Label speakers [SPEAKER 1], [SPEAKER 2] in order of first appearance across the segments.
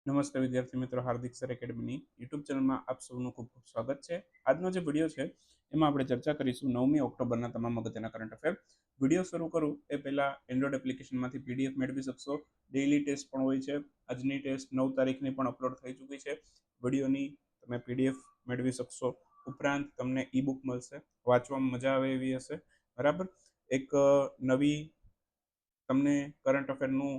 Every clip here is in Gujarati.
[SPEAKER 1] નમસ્તે વિદ્યાર્થી મિત્રો, હાર્દિક સર એકેડમીની યુટ્યુબ ચેનલમાં આપ સૌનું ખૂબ ખૂબ સ્વાગત છે. આજનો જે વિડીયો છે એમાં આપણે ચર્ચા કરીશું 9મી ઓક્ટોબરના તમામ અગત્યના કરંટ અફેર. વિડીયો શરૂ કરું એ પહેલાં એન્ડ્રોઇડ એપ્લિકેશનમાંથી પીડીએફ મેળવી શકશો. ડેઇલી ટેસ્ટ પણ હોય છે. આજની ટેસ્ટ 9 તારીખની પણ અપલોડ થઈ ચૂકી છે. વિડીયોની તમે પીડીએફ મેળવી શકશો. ઉપરાંત તમને ઈ બુક મળશે, વાંચવામાં મજા આવે એવી હશે. બરાબર. એક નવી તમને કરંટ અફેરનું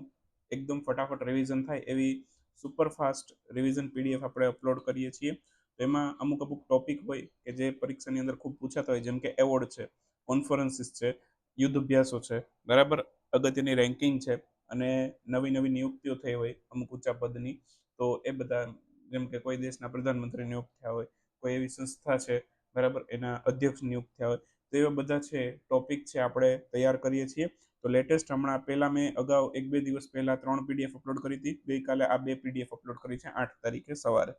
[SPEAKER 1] એકદમ ફટાફટ રિવિઝન થાય એવી સુપરફાસ્ટ રિવિઝન પીડીએફ આપણે અપલોડ કરીએ છીએ. તો એમાં અમુક ટોપિક હોય કે જે પરીક્ષાની અંદર ખૂબ પૂછાતા હોય, જેમ કે એવોર્ડ છે, કોન્ફરન્સીસ છે, યુદ્ધ અભ્યાસો છે, બરાબર, અગત્યની રેન્કિંગ છે, અને નવી નવી નિયુક્તિઓ થઈ હોય અમુક ઊંચા પદની. તો એ બધા, જેમ કે કોઈ દેશના પ્રધાનમંત્રી નિયુક્ત થયા હોય, કોઈ એવી સંસ્થા છે, બરાબર, એના અધ્યક્ષ નિયુક્ત થયા હોય, તો એવા બધા છે ટોપિક છે આપણે તૈયાર કરીએ છીએ. તો લેટેસ્ટ હમણાં પહેલાં મેં અગાઉ 1-2 દિવસ પહેલાં 3 પીડીએફ અપલોડ કરી હતી. ગઈકાલે આ 2 પીડીએફ અપલોડ કરી છે 8 તારીખે સવારે.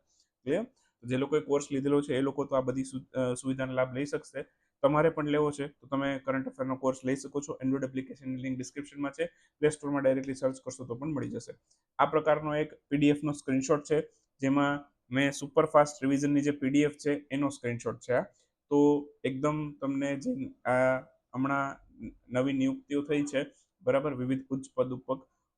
[SPEAKER 1] ક્લિયર? જે લોકોએ કોર્સ લીધેલો છે એ લોકો તો આ બધી સુવિધાનો લાભ લઈ શકશે. તમારે પણ લેવો છે તો તમે કરંટ અફેરનો કોર્સ લઈ શકો છો. એન્ડ્રોઇડ એપ્લિકેશનની લિંક ડિસ્ક્રિપ્શનમાં છે. પ્લે સ્ટોરમાં ડાયરેક્ટલી સર્ચ કરશો તો પણ મળી જશે. આ પ્રકારનો એક પીડીએફનો સ્ક્રીનશોટ છે, જેમાં મેં સુપરફાસ્ટ રિવિઝનની જે પીડીએફ છે એનો સ્ક્રીનશોટ છે આ. તો એકદમ તમને જે આ હમણાં નવી નિયુક્તિઓ થઈ છે, બરાબર, વિવિધ ઉચ્ચ પદ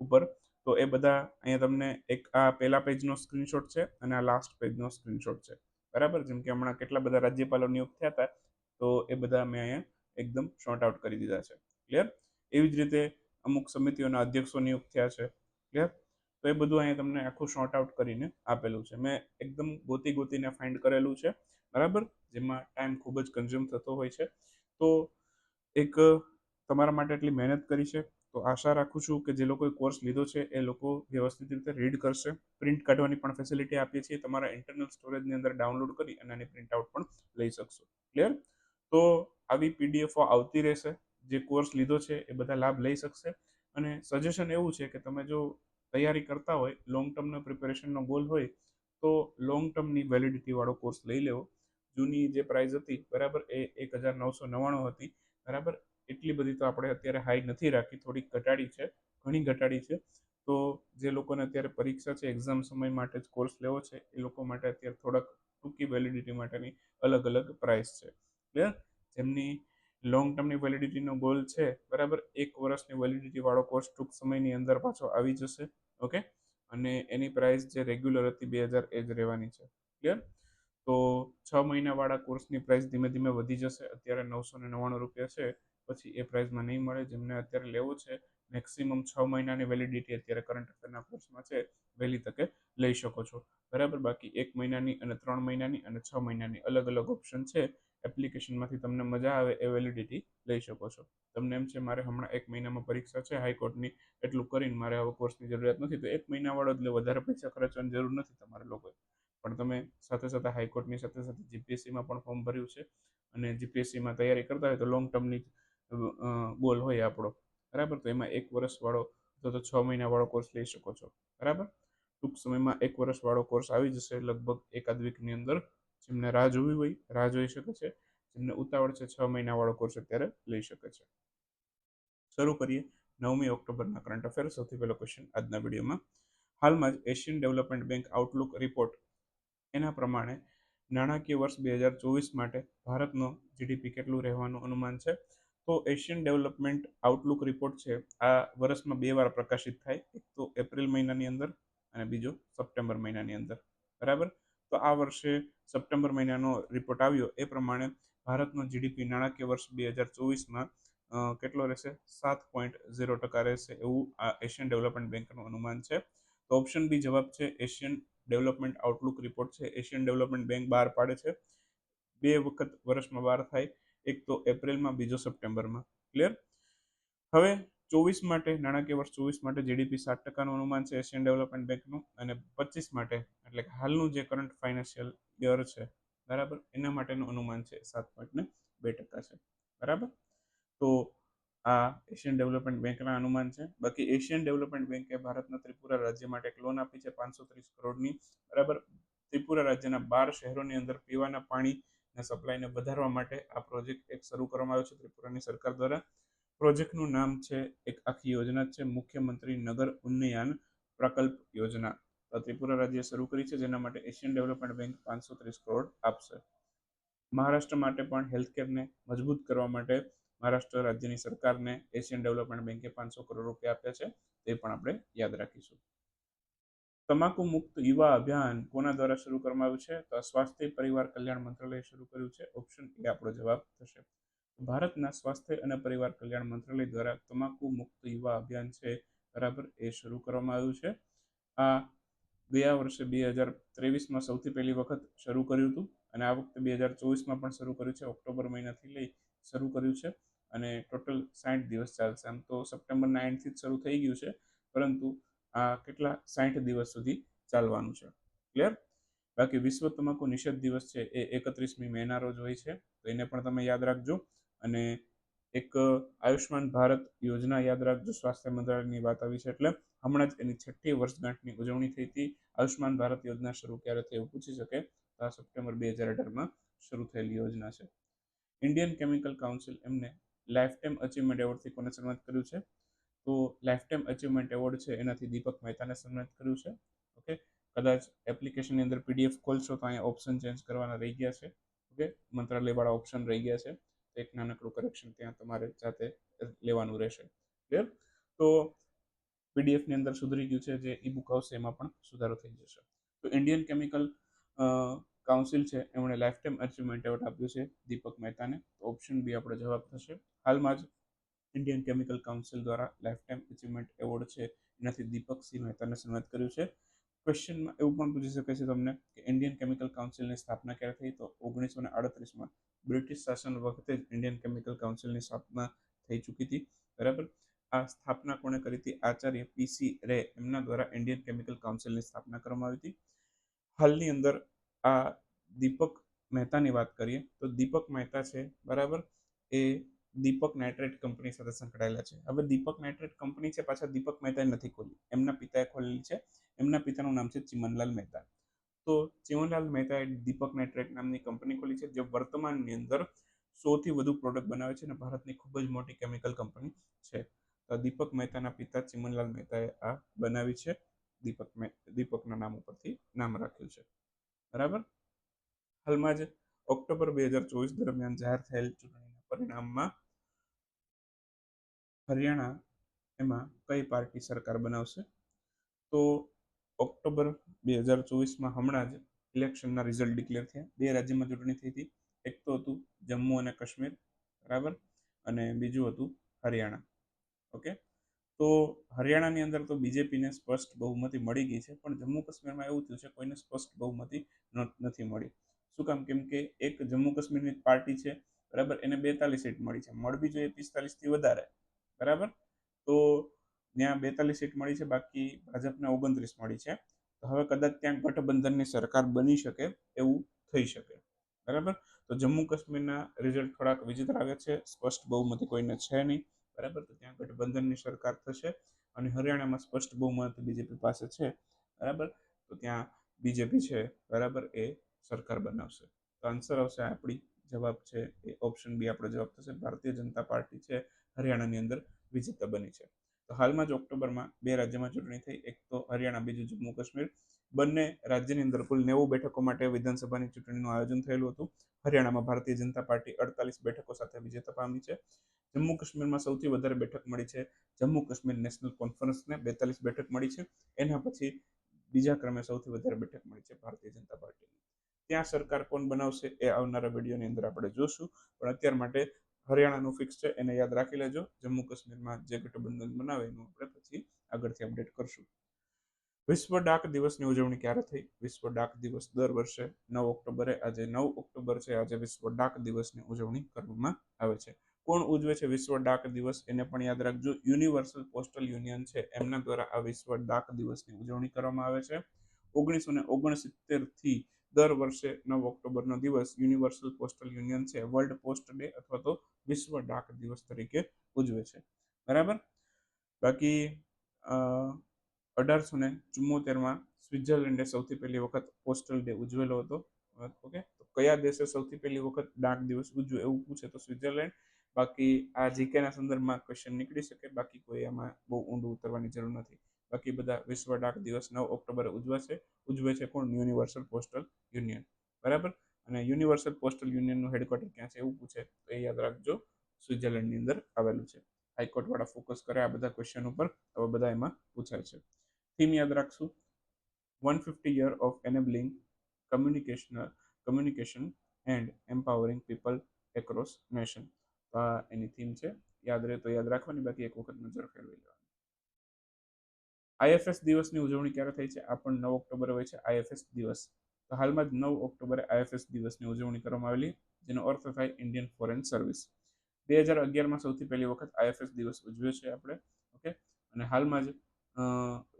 [SPEAKER 1] ઉપર, તો એ બધા અહીંયા તમને એક આ પહેલા પેજનો સ્ક્રીનશોટ છે અને આ લાસ્ટ પેજનો સ્ક્રીનશોટ છે. બરાબર. જેમ કે હમણાં કેટલા બધા રાજ્યપાલો નિયુક્ત થયા હતા, તો એ બધા મેં અહીંયા એકદમ શોર્ટ આઉટ કરી દીધા છે. ક્લિયર? એવી જ રીતે અમુક સમિતિઓના અધ્યક્ષો નિયુક્ત થયા છે. ક્લિયર? તો એ બધું અહીંયા તમને આખું શોર્ટ આઉટ કરીને આપેલું છે. મેં એકદમ ગોતીને ફાઇન્ડ કરેલું છે. બરાબર. જેમાં ટાઈમ ખૂબ જ કન્ઝ્યુમ થતો હોય છે. તો એક તમારા માટે એટલી મહેનત કરી છે, તો આશા રાખું છું કે જે લોકોએ કોર્સ લીધો છે એ લોકો વ્યવસ્થિત રીતે રીડ કરશે. પ્રિન્ટ કાઢવાની પણ ફેસિલિટી આપીએ છીએ. તમારા ઇન્ટરનલ સ્ટોરેજની અંદર ડાઉનલોડ કરી અને આની પ્રિન્ટ આઉટ પણ લઈ શકશો. ક્લિયર? તો આવી પીડીએફો આવતી રહેશે. જે કોર્સ લીધો છે એ બધા લાભ લઈ શકશે. અને સજેશન એવું છે કે તમે જો તૈયારી કરતા હોય, લોંગ ટર્મનો પ્રિપેરેશનનો ગોલ હોય, તો લોંગ ટર્મની વેલિડિટી વાળો કોર્સ લઈ લેવો. જૂની જે પ્રાઇસ હતી, બરાબર, એ 1999 હતી. બરાબર. એટલી બધી તો આપણે અત્યારે હાઈ નથી રાખી, થોડીક ઘટાડી છે, ઘણી ઘટાડી છે. તો જે લોકોને અત્યારે પરીક્ષા છે, એક્ઝામ સમય માટે જ કોર્સ લેવો છે, એ લોકો માટે અત્યારે થોડાક ટૂંકી વેલિડિટી માટેની અલગ અલગ પ્રાઇસ છે. ક્લિયર? જેમની લોંગ ટર્મની વેલિડિટીનો ગોલ છે, બરાબર, 1 વર્ષની વેલિડિટી વાળો કોર્સ ટૂંક સમયની અંદર પાછો આવી જશે. ઓકે. અને એની પ્રાઇસ જે રેગ્યુલર હતી 2000 એ જ રહેવાની છે. ક્લિયર? તો 6 મહિનાવાળા કોર્સની પ્રાઇસ ધીમે ધીમે વધી જશે. અત્યારે 999 રૂપિયા છે, પછી એ પ્રાઇસમાં નહીં મળે. જેમને અત્યારે લેવો છે, મેક્સિમમ 6 મહિનાની વેલિડિટી અત્યારે કરંટ અફેરના કોર્સમાં છે, વહેલી તકે લઈ શકો છો. બરાબર. બાકી 1 મહિનાની અને 3 મહિનાની અને 6 મહિનાની અલગ અલગ ઓપ્શન છે. એપ્લિકેશનમાંથી તમને મજા આવે એ વેલિડિટી લઈ શકો છો. તમને એમ છે મારે હમણાં 1 મહિનામાં પરીક્ષા છે હાઈકોર્ટની, એટલું કરીને મારે આવા કોર્સની જરૂરિયાત નથી, તો 1 મહિનાવાળો એટલે વધારે પૈસા ખર્ચવાની જરૂર નથી તમારે લોકોએ. પણ તમે સાથે સાથે હાઈકોર્ટની સાથે સાથે જીપીએસસીમાં પણ ફોર્મ ભર્યું છે અને જીપીએસસીમાં તૈયારી કરતા હોય તો લોંગ ટર્મની ગોલ હોય આપણો, બરાબર, તો એમાં 1 વર્ષવાળો અથવા તો 6 મહિનાવાળો કોર્સ લઈ શકો છો. બરાબર. ટૂંક સમયમાં 1 વર્ષવાળો કોર્સ આવી જશે, લગભગ એકાદ વીકની અંદર. જેમને રાહ જોવી હોય રાહ જોઈ શકે છે. જેમને ઉતાવળ છે 6 મહિનાવાળો કોર્સ અત્યારે લઈ શકે છે. શરૂ કરીએ 9મી ઓક્ટોબરના કરંટ અફેર. સૌથી પહેલો ક્વેશ્ચન આજના વિડીયોમાં. હાલમાં જ Asian development bank Outlook report એના પ્રમાણે નાણાકીય વર્ષ 2024 માટે ભારતનો જીડીપી કેટલું રહેવાનું અનુમાન છે? તો એશિયન ડેવલપમેન્ટ આઉટલુક રિપોર્ટ છે, આ વર્ષમાં 2 વાર પ્રકાશિત થાય. એક તો એપ્રિલ મહિનાની અંદર અને બીજો સપ્ટેમ્બર મહિનાની અંદર. બરાબર. તો આ વર્ષે સપ્ટેમ્બર મહિનાનો રિપોર્ટ આવ્યો એ પ્રમાણે ભારતનો જીડીપી નાણાકીય વર્ષ 2024માં કેટલો રહેશે? 7.0% રહેશે એવું આ એશિયન ડેવલપમેન્ટ બેંકનું અનુમાન છે. તો ઓપ્શન બી જવાબ છે. એશિયન ડેવલપમેન્ટ આઉટલુક રિપોર્ટ છે, એશિયન ડેવલપમેન્ટ બેંક બહાર પાડે છે. 2 વખત વર્ષમાં બહાર થાય, એક તો એપ્રિલમાં, બીજો સપ્ટેમ્બરમાં. ક્લિયર? હવે 24 માટે, નાણાકીય વર્ષ 24 માટે જીડીપી 7%નું અનુમાન છે એશિયન ડેવલપમેન્ટ બેંકનું, અને 25 માટે, એટલે કે હાલનું જે કરંટ ફાઇનાન્શિયલ યર છે, બરાબર, એના માટેનું અનુમાન છે 7.2% છે. બરાબર. તો આ એશિયન ડેવલપમેન્ટ બેંકના અનુમાન છે. બાકી એશિયન ડેવલપમેન્ટ બેંકે ભારતના ત્રિપુરા રાજ્ય માટે એક લોન આપી છે 530 કરોડની. બરાબર. ત્રિપુરા રાજ્યના 12 શહેરોની અંદર પીવાના પાણીના સપ્લાયને વધારવા માટે આ પ્રોજેક્ટ એક શરૂ કરવામાં આવ્યો છે ત્રિપુરાની સરકાર દ્વારા. પ્રોજેક્ટનું નામ છે, એક આખી યોજના છે, મુખ્યમંત્રી નગર ઉન્નયન પ્રકલ્પ યોજના. તો ત્રિપુરા રાજ્ય શરૂ કરી છે, જેના માટે એશિયન ડેવલપમેન્ટ બેંક 530 કરોડ આપશે. મહારાષ્ટ્ર માટે પણ હેલ્થકેરને મજબૂત કરવા માટે મહારાષ્ટ્ર રાજ્યની સરકારને એશિયન ડેવલપમેન્ટ બેંકે 500 કરોડ રૂપિયા આપ્યા છે, તે પણ આપણે યાદ રાખીશું. તમાકુ મુક્ત યુવા અભિયાન કોના દ્વારા શરૂ કરવામાં આવ્યું છે? તો સ્વાસ્થ્ય પરિવાર કલ્યાણ મંત્રાલયે શરૂ કર્યું છે. ઓપ્શન એ આપણો જવાબ થશે. ભારતના સ્વાસ્થ્ય અને પરિવાર કલ્યાણ મંત્રાલય દ્વારા તમાકુ મુક્ત યુવા અભિયાન છે, બરાબર, એ શરૂ કરવામાં આવ્યું છે. આ ગયા વર્ષે 2023માં સૌથી પહેલી વખત શરૂ કર્યું હતું અને આ વખતે 2024માં પણ શરૂ કર્યું છે. ઓક્ટોબર મહિનાથી લઈ શરૂ કર્યું છે અને ટોટલ 60 દિવસ ચાલશે. આમ તો સપ્ટેમ્બરના એન્ડથી જ શરૂ થઈ ગયું છે, પરંતુ આ કેટલા 60 દિવસ સુધી ચાલવાનું છે. ક્લિયર? બાકી વિશ્વ તમાકુ નિષેધ દિવસ છે એ 31મી મેના રોજ હોય છે, તો એને પણ તમે યાદ રાખજો. અને એક આયુષ્માન ભારત યોજના યાદ રાખજો. સ્વાસ્થ્ય મંત્રાલયની વાત આવી છે એટલે હમણાં જ એની 6ઠ્ઠી વર્ષગાંઠની ઉજવણી થઈ હતી. આયુષ્માન ભારત યોજના શરૂ ક્યારે થઈ એવું પૂછી શકે, તો આ સપ્ટેમ્બર 2018માં શરૂ થયેલી યોજના છે. ઇન્ડિયન કેમિકલ કાઉન્સિલ એમને લાઈફ ટાઈમ અચીવમેન્ટ એવોર્ડથી કોને સન્માનિત કર્યું છે? તો લાઈફ ટાઈમ અચીવમેન્ટ એવોર્ડ છે એનાથી દીપક મહેતાને સન્માનિત કર્યું છે. ઓકે, કદાચ એપ્લિકેશનની અંદર PDF ખોલશો તો અહીંયા ઓપ્શન ચેન્જ કરવાના રહી ગયા છે. ઓકે, મંત્રાલયવાળા ઓપ્શન રહી ગયા છે, તો એક નાનકડું કરેક્શન ત્યાં તમારે જાતે લેવાનું રહેશે. ક્લિયર? તો પીડીએફની અંદર સુધરી ગયું છે, જે ઈ બુક આવશે એમાં પણ સુધારો થઈ જશે. તો ઇન્ડિયન કેમિકલ કાઉન્સિલ છે એમણે લાઈફ ટાઈમ અચીવમેન્ટ એવોર્ડ આપ્યું છે દીપક મહેતાને. તો ઓપ્શન બી આપણો જવાબ થશે. હાલમાં જ ઇન્ડિયન કેમિકલ કાઉન્સિલ દ્વારા લાઈફ ટાઈમ અચીવમેન્ટ એવોર્ડ છે એનાથી દીપકસિંહ મહેતાને સન્માનિત કર્યું છે. ક્વેશ્ચનમાં એવું પણ પૂછી શકે છે તમને કે ઇન્ડિયન કેમિકલ કાઉન્સિલની સ્થાપના ક્યારે થઈ? તો 1938માં બ્રિટિશ શાસન વખતે જ ઇન્ડિયન કેમિકલ કાઉન્સિલની સ્થાપના થઈ ચૂકી હતી. બરાબર, આ સ્થાપના કોણે કરી હતી? આચાર્ય PC રે એમના દ્વારા ઇન્ડિયન કેમિકલ કાઉન્સિલની સ્થાપના કરવામાં આવી હતી. હાલની અંદર આ દીપક મહેતાની વાત કરીએ તો દીપક મહેતા છે, બરાબર, એ દીપક નાઇટ્રેટ કંપની સાથે સંકળાયેલા છે. હવે દીપક નાઇટ્રેટ કંપની છે, પાછા દીપક મહેતાએ નથી ખોલી, એમના પિતાએ ખોલેલી છે. એમના પિતાનું નામ છે ચિમનલાલ મહેતા. તો ચિમનલાલ મહેતાએ દીપક નાઇટ્રેટ નામની કંપની ખોલી છે, જે વર્તમાનની અંદર 100થી વધુ પ્રોડક્ટ બનાવે છે અને ભારતની ખૂબ જ મોટી કેમિકલ કંપની છે. તો દીપક મહેતાના પિતા ચિમનલાલ મહેતાએ આ બનાવી છે. દીપકના નામ ઉપરથી નામ રાખ્યું છે. બરાબર, હાલમાં જ ઓક્ટોબર 2024 દરમિયાન જાહેર થયેલ ચૂંટણીના પરિણામમાં હરિયાણા એમાં કઈ પાર્ટી સરકાર બનાવશે? તો ઓક્ટોબર 2024માં હમણાં જ ઇલેક્શનના રિઝલ્ટ ડિક્લેર થયા. 2 રાજ્યમાં ચૂંટણી થઈ હતી. એક તો હતું જમ્મુ અને કાશ્મીર, બરાબર, અને બીજું હતું હરિયાણા. ઓકે, તો હરિયાણાની અંદર તો બીજેપીને સ્પષ્ટ બહુમતી મળી ગઈ છે, પણ જમ્મુ કાશ્મીરમાં એવું થયું છે કોઈને સ્પષ્ટ બહુમતી નથી મળી. શું કામ? કેમ કે એક જમ્મુ કાશ્મીરની પાર્ટી છે, બરાબર, એને 42 સીટ મળી છે, મળવી જોઈએ 45થી વધારે, બરાબર. તો ત્યાં 42 સીટ મળી છે, બાકી ભાજપને 29 મળી છે. તો હવે કદાચ ત્યાં ગઠબંધનની સરકાર બની શકે એવું થઈ શકે, બરાબર. તો જમ્મુ કાશ્મીરના રિઝલ્ટ થોડાક વિચિત્ર આવે છે, સ્પષ્ટ બહુમતી કોઈને છે નહીં, બરાબર. તો ત્યાં ગઠબંધનની સરકાર થશે અને હરિયાણામાં સ્પષ્ટ બહુમત બીજેપી પાસે છે, બરાબર. તો ત્યાં બીજેપી છે, બરાબર, એ સરકાર બનાવશે. તો આન્સર આવશે આપણી જવાબ છે એ ઓપ્શન બી આપણો જવાબ થશે. ભારતીય જનતા પાર્ટી છે હરિયાણાની અંદર વિજેતા બની છે. તો હાલમાં જ ઓક્ટોબરમાં 2 રાજ્યમાં ચૂંટણી થઈ, એક તો હરિયાણા, બીજું જમ્મુ કાશ્મીર. બંને રાજ્યની અંદર કુલ 90 બેઠકો માટે વિધાનસભાની ચૂંટણીનું આયોજન થયેલું હતું. હરિયાણામાં ભારતીય જનતા પાર્ટી 48 બેઠકો સાથે વિજેતા પામી છે. જમ્મુ કાશ્મીરમાં સૌથી વધારે બેઠક મળી છે જમ્મુ કાશ્મીર નેશનલ કોન્ફરન્સને, 42 બેઠક મળી છે. એના પછી બીજા ક્રમે સૌથી વધારે બેઠક મળી છે ભારતીય જનતા પાર્ટીને. ત્યાં સરકાર કોણ બનાવશે એ આવનારા વિડીયોની અંદર આપણે જોશું, પણ અત્યાર માટે હરિયાણાનું ફિક્સ છે, એને યાદ રાખી લેજો. જમ્મુ કાશ્મીરમાં જે ગઠબંધન બનાવે એનું આપણે પછી આગળથી અપડેટ કરશું. વિશ્વ ડાક દિવસની ઉજવણી ક્યારે થઈ? વિશ્વ ડાક દિવસ દર વર્ષે 9 ઓક્ટોબરે, આજે 9 ઓક્ટોબર છે, આજે વિશ્વ ડાક દિવસની ઉજવણી કરવામાં આવે છે. કોણ ઉજવે છે વિશ્વ ડાક દિવસ? એને પણ યાદ રાખજો. યુનિવર્સલ પોસ્ટલ યુનિયન છે એમના દ્વારા આ વિશ્વ ડાક દિવસની ઉજવણી કરવામાં આવે છે. 1969થી દર વર્ષે 9 ઓક્ટોબરનો દિવસ યુનિવર્સલ પોસ્ટલ યુનિયન છે વર્લ્ડ પોસ્ટ ડે અથવા તો વિશ્વ ડાક દિવસ તરીકે ઉજવે છે, બરાબર. બાકી 1874માં સ્વિટ્ઝરલેન્ડે સૌથી પહેલી વખત પોસ્ટલ ડે ઉજવેલો હતો. ઓકે, તો કયા દેશે સૌથી પહેલી વખત ડાક દિવસ ઉજવ્યો એવું પૂછે તો સ્વિટ્ઝરલેન્ડ. બાકી આ જીકેના સંદર્ભમાં ક્વેશ્ચન નીકળી શકે, બાકી કોઈ આમાં બહુ ઊંડું ઉતરવાની જરૂર નથી. બાકી બધા વિશ્વ ડાક દિવસ 9 ઓક્ટોબરે ઉજવે છે કોણ? યુનિવર્સલ પોસ્ટલ યુનિયન, બરાબર. અને યુનિવર્સલ પોસ્ટલ યુનિયનનું હેડક્વાર્ટર ક્યાં છે એવું પૂછે તો એ યાદ રાખજો, સ્વિટ્ઝરલેન્ડની અંદર આવેલું છે. હાઈકોર્ટ વાળા ફોકસ કરે આ બધા ક્વેશ્ચન ઉપર, હવે બધા એમાં પૂછાય છે. થીમ યાદ રાખશું, 150 year of enabling communication and empowering people across nation. તો આ એની થીમ છે, યાદ રહે તો યાદ રાખવાની, બાકી એક વખત નજર ફેરવી લેવાની. આઈએફએસ દિવસની ઉજવણી ક્યારે થઈ છે? આ પણ 9 ઓક્ટોબરે હોય છે આઈએફએસ દિવસ. તો હાલમાં જ 9 ઓક્ટોબરે આઈએફએસ દિવસની ઉજવણી કરવામાં આવેલી, જેનો અર્થ થાય ઇન્ડિયન ફોરેન સર્વિસ. 2011માં સૌથી પહેલી વખત આઈએફએસ દિવસ ઉજવ્યો છે આપણે, ઓકે. અને હાલમાં જ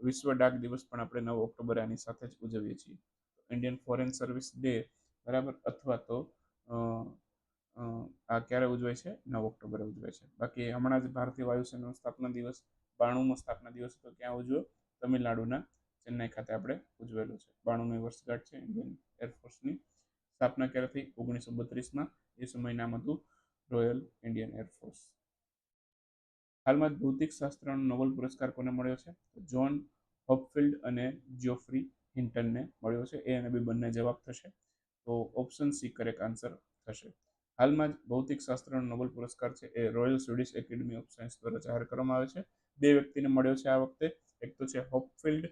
[SPEAKER 1] વિશ્વ ડાક દિવસ પણ આપણે 9 ઓક્ટોબરે આની સાથે જ ઉજવીએ છીએ. ઇન્ડિયન ફોરેન સર્વિસ ડે, બરાબર, અથવા તો આ ક્યારે ઉજવાય છે? 9 ઓક્ટોબરે ઉજવાય છે. બાકી હમણાં જ ભારતીય વાયુસેનાનો સ્થાપના દિવસ 92મો સ્થાપના દિવસ તો ક્યાં ઉજવ્યો? તમિલનાડુના ચેન્નાઈ ખાતે આપણે ઉજવેલો છે. 92મી વર્ષગાંઠ છે ઇન્ડિયન એરફોર્સની. સ્થાપના ક્યારે થઈ? 1932માં. એ સમય નામ હતું રોયલ ઇન્ડિયન એરફોર્સ. હાલમાં ભૌતિક શાસ્ત્રનો નોબેલ પુરસ્કાર કોને મળ્યો છે? જોન હોપફિલ્ડ અને જ્યોફ્રી હિન્ટનને મળ્યો છે. એ અને બી બંને જવાબ થશે, તો ઓપ્શન સી કરેક્ટ આન્સર થશે. હાલમાં જ ભૌતિક શાસ્ત્રનો નોબેલ પુરસ્કાર છે એ Royal Swedish Academy of Science દ્વારા જાહેર કરવામાં આવે છે. 2 વ્યક્તિને મળ્યો છે આ વખતે, એક તો છે હોપફિલ્ડ,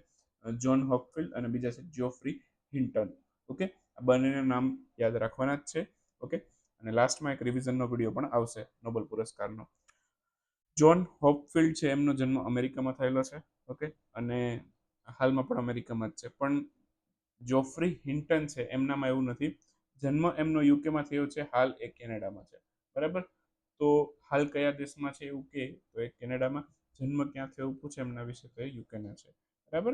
[SPEAKER 1] જોન હોપફિલ્ડ, અને બીજા છે જ્યોફ્રી હિન્ટન, ઓકે. આ બંનેના નામ યાદ રાખવાના જ છે, ઓકે. અને લાસ્ટમાં એક રિવિઝનનો વિડીયો પણ આવશે નોબેલ પુરસ્કારનો. જોન હોપફિલ્ડ છે એમનો જન્મ અમેરિકામાં થયેલો છે, ઓકે, અને હાલમાં પણ અમેરિકામાં જ છે. પણ જોફ્રી હિન્ટન છે એમનામાં એવું નથી, જન્મ એમનો યુકેમાં થયો છે, હાલ એ કેનેડામાં છે, બરાબર. તો હાલ કયા દેશમાં છે એવું કે તો એ કેનેડામાં. જન્મ ક્યાં થયો એવું પૂછે એમના વિશે તો એ યુકેના છે, બરાબર.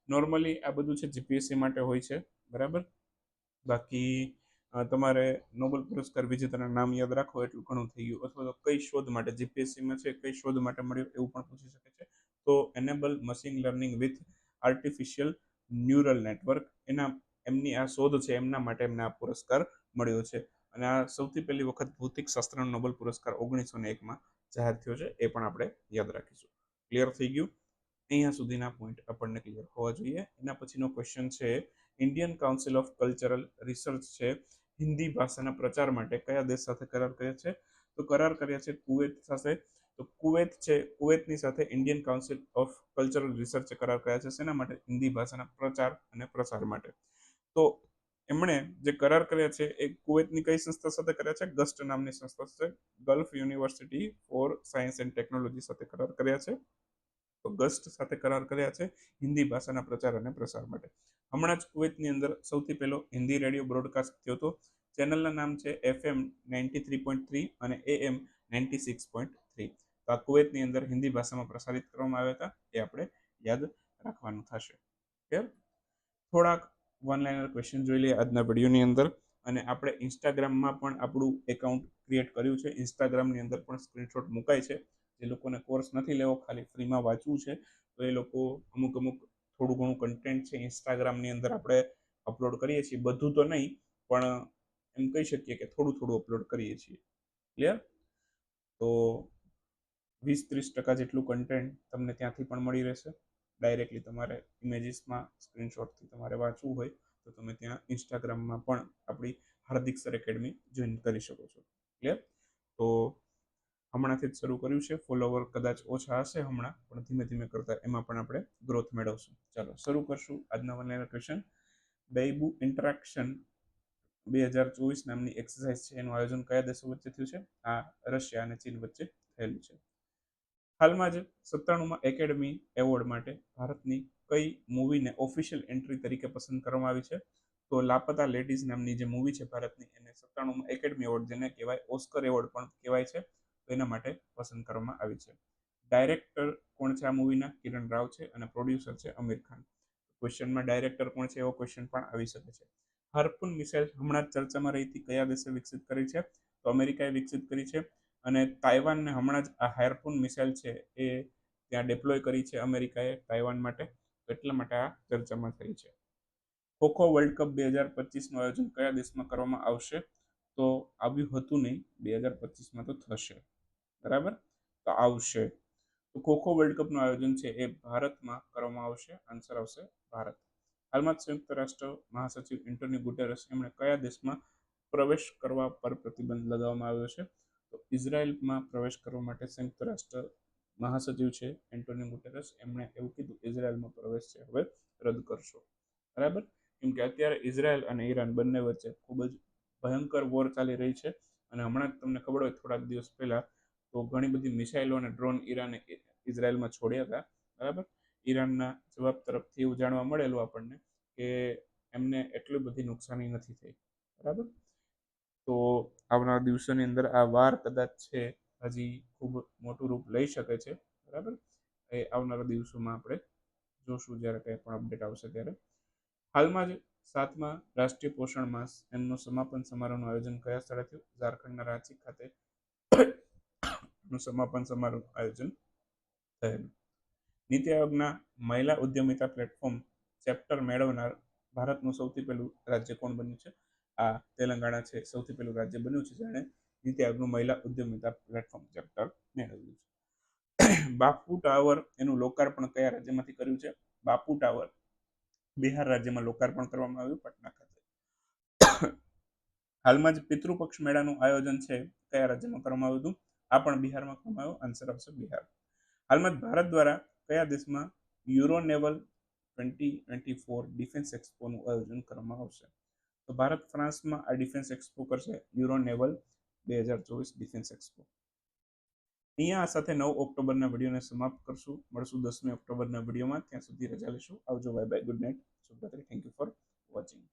[SPEAKER 1] નોર્મલી આ બધું છે જીપીએસસી માટે હોય છે, બરાબર. બાકી તમારે નોબેલ પુરસ્કાર વિજેતાના નામ યાદ રાખો એટલું ઘણું થઈ ગયું. અથવા તો કઈ શોધ માટે જીપીએસસીમાં છે, કઈ શોધ માટે મળ્યો એવું પણ પૂછી શકે છે. તો enable machine learning with artificial neural network, એમની આ શોધ છે એમના માટે એમને આ પુરસ્કાર મળ્યો છે. અને આ સૌથી પહેલી વખત ભૌતિક શાસ્ત્રનો નોબેલ પુરસ્કાર 1901માં જાહેર થયો છે, એ પણ આપણે યાદ રાખીશું. ક્લિયર થઈ ગયું? અહીંયા સુધીના પોઈન્ટ આપણને ક્લિયર હોવા જોઈએ. એના પછીનો ક્વેશ્ચન છે, Indian council of cultural research છે હિન્દી ભાષાના પ્રચાર માટે કયા દેશ સાથે કરાર કર્યા છે? તો કરાર કર્યા છે કુવૈત સાથે. તો કુવૈત છે, કુવૈતની સાથે Indian council of cultural research કરાર કર્યા છે. શેના માટે? હિન્દી ભાષાના પ્રચાર અને પ્રસાર માટે. તો એમણે જે કરાર કર્યા છે એ કુવૈતની કઈ સંસ્થા સાથે કર્યા છે? ગસ્ટ નામની સંસ્થા છે, gulf university for science and technology સાથે કરાર કર્યા છે. તો ગસ્ટ સાથે કરાર કર્યા છે હિન્દી ભાષાના પ્રચાર અને પ્રસાર માટે. હમણાં જ કુવૈતની અંદર સૌથી પહેલો હિન્દી રેડિયો બ્રોડકાસ્ટ થયો હતો. ચેનલના નામ છે FM 93.3 અને AM 96.3. તો આ કુવૈતની અંદર હિન્દી ભાષામાં પ્રસારિત કરવામાં આવ્યા હતા, એ આપણે યાદ રાખવાનું થશે. ક્લિયર? થોડાક વન લાઇનર ક્વેશ્ચન જોઈ લઈએ આજના વિડીયોની અંદર. અને આપણે ઇન્સ્ટાગ્રામમાં પણ આપણું એકાઉન્ટ ક્રિએટ કર્યું છે. ઇન્સ્ટાગ્રામની અંદર પણ સ્ક્રીનશોટ મુકાય છે. જે લોકોને કોર્સ નથી લેવો, ખાલી ફ્રીમાં વાંચવું છે, તો એ લોકો અમુક થોડું ઘણું કન્ટેન્ટ છે ઇન્સ્ટાગ્રામની અંદર આપણે અપલોડ કરીએ છીએ. બધું તો નહીં, પણ એમ કહી શકીએ કે થોડું અપલોડ કરીએ છીએ. ક્લિયર? તો 20-30% જેટલું કન્ટેન્ટ તમને ત્યાંથી પણ મળી રહેશે. ડાયરેક્ટલી તમારે ઇમેજીસમાં સ્ક્રીનશોટથી તમારે વાંચવું હોય તો તમે ત્યાં ઇન્સ્ટાગ્રામમાં પણ આપણી હાર્દિક સર એકેડમી જોઈન કરી શકો છો. ક્લિયર? તો હમણાંથી જ શરૂ કર્યું છે. ફોલોવર કદાચ ઓછા હશે હમણાં, પણ ધીમે ધીમે કરતા એમાં પણ આપણે ગ્રોથ મેળવશું. ચાલો શરૂ કરશું આજના વન લાઇનર ક્વેશ્ચન. દૈબુ ઇન્ટરેક્શન 2024 નામની એક્સરસાઇઝ છે એનું આયોજન કયા દેશો વચ્ચે થયું છે? આ રશિયા અને ચીન વચ્ચે થયેલું છે. હાલમાં જ 97માં એકેડમી એવોર્ડ માટે ભારતની કઈ મૂવીને ઓફિશિયલ એન્ટ્રી તરીકે પસંદ કરવામાં આવી છે? તો લાપતા લેડીઝ નામની જે મૂવી છે ભારતની, એને 97માં એકેડમી એવોર્ડ, જેને કહેવાય ઓસ્કર એવોર્ડ પણ કહેવાય છે, તો એના માટે પસંદ કરવામાં આવી છે. ડાયરેક્ટર કોણ છે આ મૂવીના? કિરણ રાવ છે. અને પ્રોડ્યુસર છે આમિર ખાન. ક્વેશ્ચનમાં ડાયરેક્ટર કોણ છે એવો ક્વેશ્ચન પણ આવી શકે છે. હાર્પૂન મિસાઇલ હમણાં જ ચર્ચામાં રહી હતી, કયા દેશે વિકસિત કરી છે? તો અમેરિકાએ વિકસિત કરી છે. અને તાઇવાનને હમણાં જ આ હાર્પૂન મિસાઇલ છે એ ત્યાં ડિપ્લોય કરી છે અમેરિકાએ તાઇવાન માટે, એટલા માટે આ ચર્ચામાં થઈ છે. ખોખો વર્લ્ડ કપ 2025નું આયોજન કયા દેશમાં કરવામાં આવશે? તો આવ્યું હતું નહીં, 2025માં તો થશે, બરાબર, તો આવશે. તો તો ખોખો વર્લ્ડ કપનું આયોજન છે એ ભારતમાં કરવામાં આવશે. આન્સર આવશે ભારત. હાલમાં સંયુક્ત રાષ્ટ્ર મહાસચિવ એન્ટોનિયો ગુટેરસ એમણે કયા દેશમાં પ્રવેશ કરવા પર પ્રતિબંધ લગાવવામાં આવ્યો છે? તો ઇઝરાયલમાં પ્રવેશ કરવા માટે સંયુક્ત રાષ્ટ્ર મહાસચિવ છે એન્ટોનિયો ગુટેરસ એમણે એવું કીધું ઇઝરાયલમાં પ્રવેશ છે હવે રદ કરશો. બરાબર, કેમ કે અત્યારે ઇઝરાયલ અને ઈરાન બંને વચ્ચે ખૂબ જ ભયંકર વોર ચાલી રહી છે. અને હમણાં જ તમને ખબર હોય થોડાક દિવસ પહેલા તો ઘણી બધી મિસાઇલો અને ડ્રોન ઈરાને ઇઝરાયલમાં છોડ્યા હતા. બરાબર, ઈરાનના જવાબ તરફથી એવું જાણવા મળેલું આપણને કે એમને એટલી બધી નુકસાની નથી થઈ. બરાબર, તો આવનારા દિવસોની અંદર આ વાર કદાચ છે હજી ખૂબ મોટું રૂપ લઈ શકે છે. બરાબર, એ આવનારા દિવસોમાં આપણે જોશું જ્યારે કંઈ પણ અપડેટ આવશે ત્યારે. હાલમાં જ 7મા રાષ્ટ્રીય પોષણ માસ એમનું સમાપન સમારોહનું આયોજન કયા સ્થળે થયું? ઝારખંડના રાંચી ખાતે નું સમાપન સમારોહનું આયોજન થયેલું. નીતિ આયોગના મહિલા ઉદ્યમિતા પ્લેટફોર્મ ચેપ્ટર મેળવનાર ભારતનું સૌથી પહેલું રાજ્ય કોણ બન્યું છે? આ તેલંગાણા છે સૌથી પહેલું રાજ્ય બન્યું છે જેણે નીતિ આયોગનું મહિલા ઉદ્યમિતા પ્લેટફોર્મ ચેપ્ટર મેળવ્યું છે. બાપુ ટાવર એનું લોકાર્પણ કયા રાજ્યમાંથી કર્યું છે? બાપુ ટાવર બિહાર રાજ્યમાં લોકાર્પણ કરવામાં આવ્યું પટના ખાતે. હાલમાં જ પિતૃપક્ષ મેળાનું આયોજન છે કયા રાજ્યમાં કરવામાં આવ્યું હતું? આ પણ બિહારમાં કરવામાં આવ્યું. આન્સર આવશે બિહાર. હાલમાં જ ભારત દ્વારા કયા દેશમાં યુરોનેવલ 2024 ડિફેન્સ એક્સપોનું આયોજન કરવામાં આવશે? તો ભારત ફ્રાન્સમાં આ ડિફેન્સ એક્સપો કરશે, યુરોનેવલ 2024 ડિફેન્સ એક્સપો. અહીંયા આ સાથે 9 ઓક્ટોબરના વિડીયોને સમાપ્ત કરશું. મળશું 10મી ઓક્ટોબરના વિડીયોમાં. ત્યાં સુધી રજા લેશું. આવજો, બાય બાય, ગુડ નાઇટ, શુભરાત્રી. Thank you for watching.